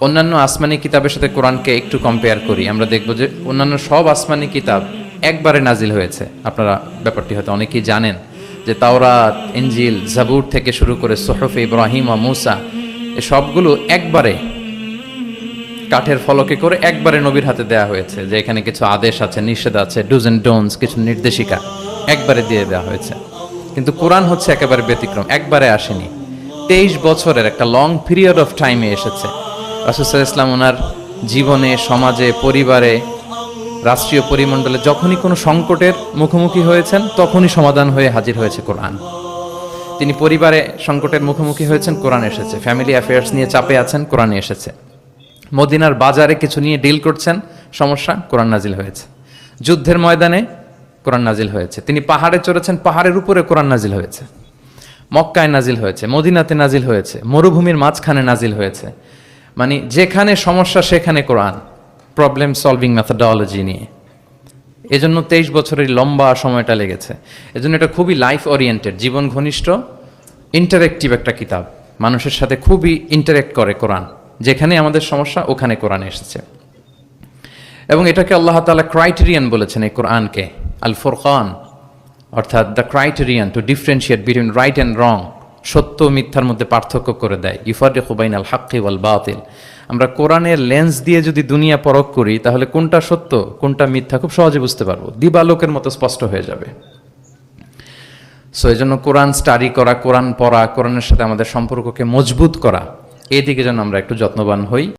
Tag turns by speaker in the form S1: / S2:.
S1: অন্যান্য আসমানি কিতাবের সাথে কোরআনকে একটু কম্পেয়ার করি, আমরা দেখব যে অন্যান্য সব আসমানি কিতাব একবারে নাজিল হয়েছে। আপনারা ব্যাপারটি হয়তো অনেকেই জানেন যে তাওরাত, ইনজিল, জাবুর থেকে শুরু করে সুহুফে ইব্রাহিম ও মূসা, এ সবগুলো একবারে কাঠের ফলকে করে একবারে নবীর হাতে দেওয়া হয়েছে, যে এখানে কিছু আদেশ আছে, নিষেধ আছে, ডুজ এন্ড ডোন্টস, কিছু নির্দেশিকা একবারে দিয়ে দেওয়া হয়েছে। কিন্তু কোরআন হচ্ছে একেবারে ব্যতিক্রম, একবারে আসেনি, 23 বছরের একটা লং পিরিয়ড অফ টাইমে এসেছে। রাসূল সাল্লাল্লাহু আলাইহি ওয়াসাল্লাম ওনার জীবনে, সমাজে, পরিবারে, রাষ্ট্রীয় পরিমণ্ডলে যখনই কোনো সংকটের মুখোমুখি হয়েছেন তখনই সমাধান হয়ে হাজির হয়েছে কোরআন। তিনি পরিবারে সংকটের মুখোমুখি হয়েছেন, কোরআন এসেছে। ফ্যামিলি অ্যাফেয়ার্স নিয়ে চাপে আছেন, কোরআন এসেছে। মদিনার বাজারে কিছু নিয়ে ডিল করছেন, সমস্যা, কোরআন নাজিল হয়েছে। যুদ্ধের ময়দানে কোরআন নাজিল হয়েছে। তিনি পাহাড়ে চড়েছেন, পাহাড়ের উপরে কোরআন নাজিল হয়েছে। মক্কায় নাজিল হয়েছে, মদিনাতে নাজিল হয়েছে, মরুভূমির মাঝখানে নাজিল হয়েছে। মানে যেখানে সমস্যা সেখানে কোরআন, প্রবলেম সলভিং মেথোডোলজি নিয়ে। এজন্য 23 বছরের লম্বা সময়টা লেগেছে। এজন্য এটা খুবই লাইফ ওরিয়েন্টেড, জীবন ঘনিষ্ঠ, ইন্টারেক্টিভ একটা কিতাব। মানুষের সাথে খুবই ইন্টারেক্ট করে কোরআন। যেখানে আমাদের সমস্যা ওখানে কোরআন এসেছে। এবং এটাকে আল্লাহ তাআলা ক্রাইটেরিয়ান বলেছেন এই কোরআনকে, আল ফুরকান, অর্থাৎ the criterion two differentiate between right and রং, সত্য মিথ্যার মধ্যে পার্থক্য করে দেয়। ইউফারিকু বাইনাল হাক্কি ওয়াল বাতিল। আমরা কোরআনের লেন্স দিয়ে যদি দুনিয়া পরখ করি তাহলে কোনটা সত্য কোনটা মিথ্যা খুব সহজে বুঝতে পারবো, দিবালোকের মতো স্পষ্ট হয়ে যাবে। সো এই জন্য কোরআন স্টাডি করা, কোরআন পড়া, কোরআনের সাথে আমাদের সম্পর্ককে মজবুত করা, এদিকে যেন আমরা একটু যত্নবান হই।